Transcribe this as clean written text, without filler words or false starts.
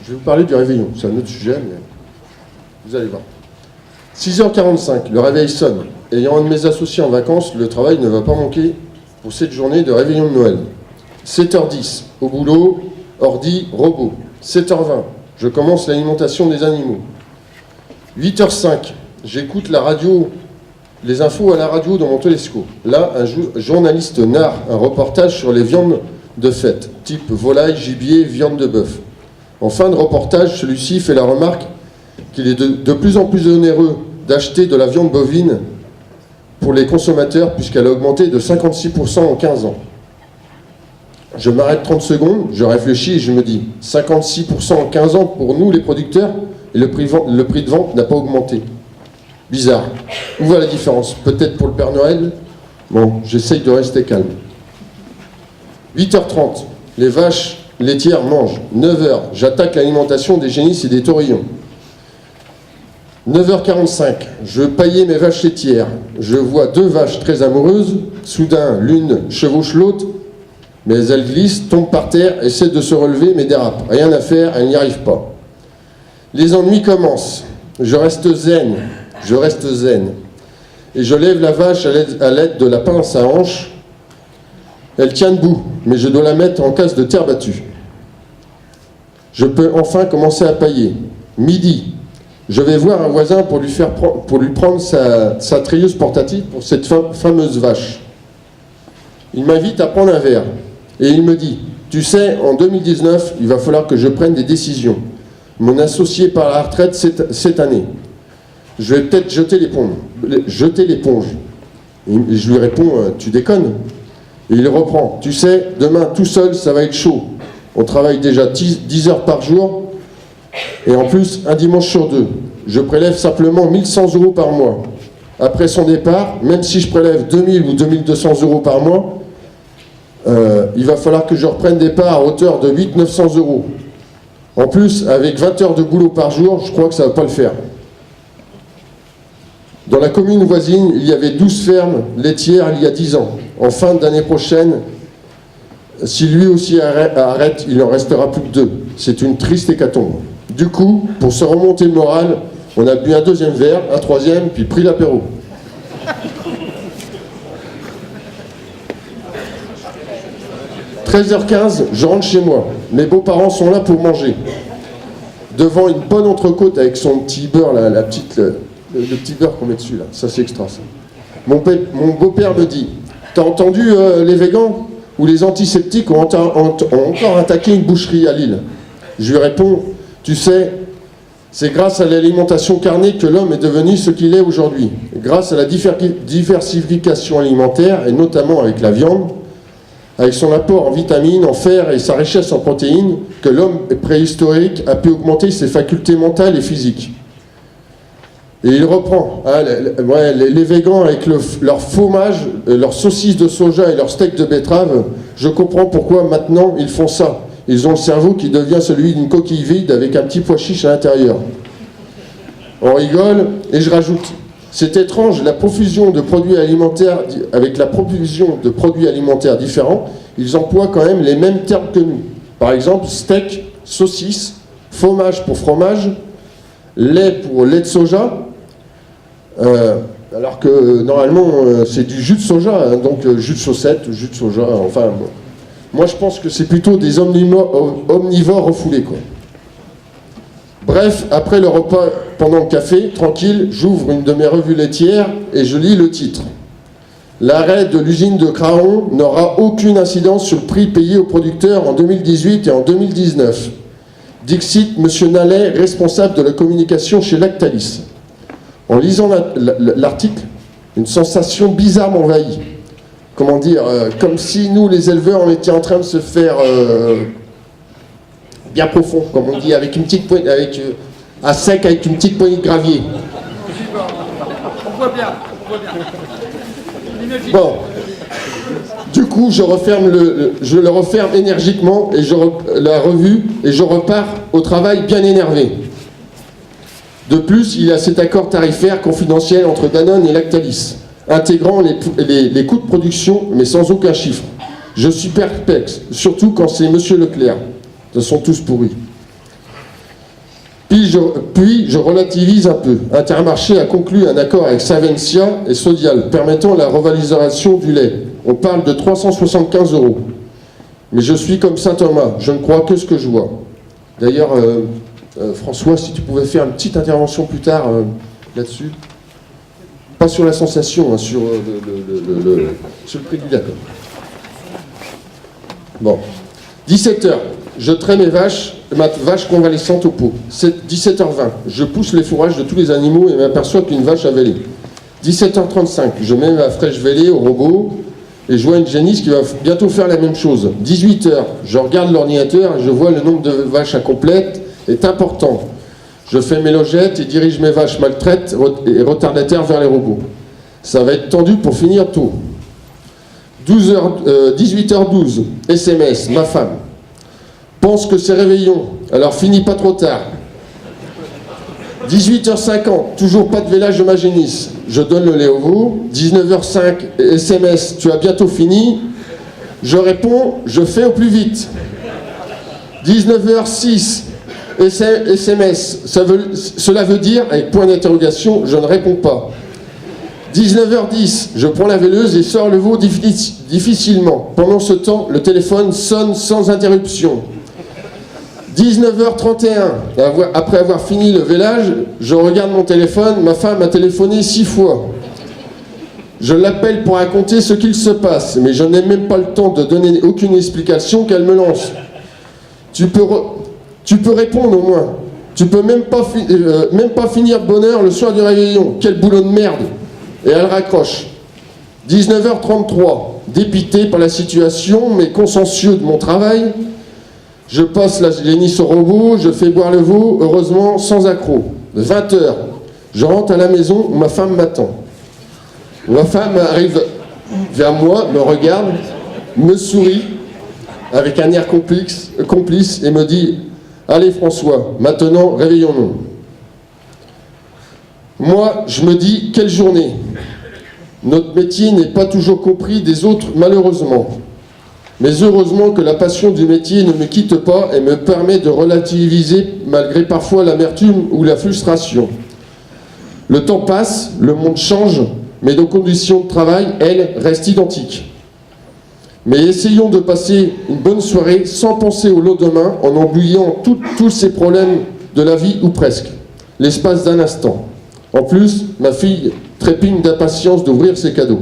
Je vais vous parler du réveillon. C'est un autre sujet, mais vous allez voir. 6h45, le réveil sonne. Ayant un de mes associés en vacances, le travail ne va pas manquer pour cette journée de réveillon de Noël. 7h10, au boulot, ordi, robot. 7h20, je commence l'alimentation des animaux. 8h05, j'écoute la radio, les infos à la radio dans mon télescope. Là, un journaliste narre un reportage sur les viandes de fête, type volaille, gibier, viande de bœuf. En fin de reportage, celui-ci fait la remarque qu'il est de plus en plus onéreux d'acheter de la viande bovine pour les consommateurs puisqu'elle a augmenté de 56% en 15 ans. Je m'arrête 30 secondes, je réfléchis et je me dis 56% en 15 ans pour nous les producteurs et le prix de vente n'a pas augmenté. Bizarre. Où va la différence? Peut-être pour le Père Noël? Bon, j'essaye de rester calme. 8h30, les vaches laitières mangent. 9h, j'attaque l'alimentation des génisses et des taurillons. 9h45, je paillais mes vaches laitières. Je vois deux vaches très amoureuses. Soudain, l'une chevauche l'autre, mais elle glisse, tombe par terre, essaie de se relever, mais dérape. Rien à faire, elle n'y arrive pas. Les ennuis commencent. Je reste zen. Et je lève la vache à l'aide de la pince à hanche. Elle tient debout, mais je dois la mettre en case de terre battue. Je peux enfin commencer à pailler. Midi, je vais voir un voisin pour lui prendre sa treilleuse portative pour cette fameuse vache. Il m'invite à prendre un verre. Et il me dit, tu sais, en 2019, il va falloir que je prenne des décisions. Mon associé part à la retraite cette année. Je vais peut-être jeter l'éponge. Et je lui réponds, tu déconnes? Et il reprend, tu sais, demain tout seul, ça va être chaud. On travaille déjà 10 heures par jour, et en plus, un dimanche sur deux. Je prélève simplement 1100 € par mois. Après son départ, même si je prélève 2000 ou 2200 € par mois, il va falloir que je reprenne des parts à hauteur de 800-900 €. En plus, avec 20 heures de boulot par jour, je crois que ça ne va pas le faire. Dans la commune voisine, il y avait 12 fermes laitières il y a 10 ans. En fin d'année prochaine, si lui aussi arrête, il n'en restera plus que 2. C'est une triste hécatombe. Du coup, pour se remonter le moral, on a bu un deuxième verre, un troisième, puis pris l'apéro. « 13h15, je rentre chez moi. Mes beaux-parents sont là pour manger. Devant une bonne entrecôte avec son petit beurre, là, le petit beurre qu'on met dessus, là. Ça, c'est extra, ça. Mon beau-père me dit, t'as entendu les végans ou les antiseptiques ont encore attaqué une boucherie à Lille? Je lui réponds, tu sais, c'est grâce à l'alimentation carnée que l'homme est devenu ce qu'il est aujourd'hui. Grâce à la diversification alimentaire, et notamment avec la viande, avec son apport en vitamines, en fer et sa richesse en protéines, que l'homme préhistorique a pu augmenter ses facultés mentales et physiques. Et il reprend, hein, les végans avec leur fromage, leur saucisse de soja et leur steak de betterave, je comprends pourquoi maintenant ils font ça. Ils ont le cerveau qui devient celui d'une coquille vide avec un petit pois chiche à l'intérieur. On rigole et je rajoute, c'est étrange, la profusion de produits alimentaires, avec la profusion de produits alimentaires différents, ils emploient quand même les mêmes termes que nous. Par exemple, steak, saucisse, fromage pour fromage, lait pour lait de soja, alors que normalement c'est du jus de soja, hein, donc jus de chaussette, jus de soja, enfin bon. Moi je pense que c'est plutôt des omnivores refoulés, quoi. Bref, après le repas, pendant le café, tranquille, j'ouvre une de mes revues laitières et je lis le titre. L'arrêt de l'usine de Craon n'aura aucune incidence sur le prix payé aux producteurs en 2018 et en 2019. Dixit, M. Nallet, responsable de la communication chez Lactalis. En lisant l'article, une sensation bizarre m'envahit. Comment dire, comme si nous, les éleveurs, on était en train de se faire bien profond, comme on dit, avec une petite poignée, à sec, avec une petite poignée de gravier. On voit bien. Bon, du coup, je le referme énergiquement et la revue et je repars au travail bien énervé. De plus, il y a cet accord tarifaire confidentiel entre Danone et Lactalis, intégrant les coûts de production, mais sans aucun chiffre. Je suis perplexe, surtout quand c'est M. Leclerc. Ils sont tous pourris. Puis je relativise un peu. Intermarché a conclu un accord avec Savencia et Sodial permettant la revalorisation du lait. On parle de 375 €. Mais je suis comme saint Thomas, je ne crois que ce que je vois. D'ailleurs, François, si tu pouvais faire une petite intervention plus tard là-dessus. Pas sur la sensation, hein, sur le prix du d'accord. Bon. 17h, je traite ma vache convalescente au pot. 17h20, je pousse les fourrages de tous les animaux et m'aperçois qu'une vache a vêlé. 17h35, je mets ma fraîche vêlée au robot et je vois une génisse qui va bientôt faire la même chose. 18h, je regarde l'ordinateur et je vois le nombre de vaches incomplètes est important. Je fais mes logettes et dirige mes vaches maltraites et retardataires vers les robots. Ça va être tendu pour finir tôt. 18h12, SMS, ma femme. Pense que c'est réveillon, alors finis pas trop tard. 18h50, toujours pas de vélage de ma génisse. Je donne le lait au veau. 19h05, SMS, tu as bientôt fini. Je réponds, je fais au plus vite. 19h06, SMS, cela veut dire, avec point d'interrogation, je ne réponds pas. 19h10, je prends la veileuse et sors le veau difficilement. Pendant ce temps, le téléphone sonne sans interruption. 19h31, après avoir fini le vélage, je regarde mon téléphone, ma femme a téléphoné 6 fois. Je l'appelle pour raconter ce qu'il se passe, mais je n'ai même pas le temps de donner aucune explication qu'elle me lance. Tu peux répondre au moins. Tu peux même pas finir de bonne heure le soir du réveillon. Quel boulot de merde. Et elle raccroche. 19h33, dépité par la situation, mais consciencieux de mon travail, je passe la génisse au robot, je fais boire le veau, heureusement sans accroc. 20h, je rentre à la maison où ma femme m'attend. Ma femme arrive vers moi, me regarde, me sourit, avec un air complice et me dit « Allez François, maintenant réveillons-nous ». Moi, je me dis « Quelle journée !» Notre métier n'est pas toujours compris des autres, malheureusement. Mais heureusement que la passion du métier ne me quitte pas et me permet de relativiser malgré parfois l'amertume ou la frustration. Le temps passe, le monde change, mais nos conditions de travail, elles, restent identiques. Mais essayons de passer une bonne soirée sans penser au lendemain, en oubliant tous ces problèmes de la vie, ou presque, l'espace d'un instant. En plus, ma fille trépigne d'impatience d'ouvrir ses cadeaux.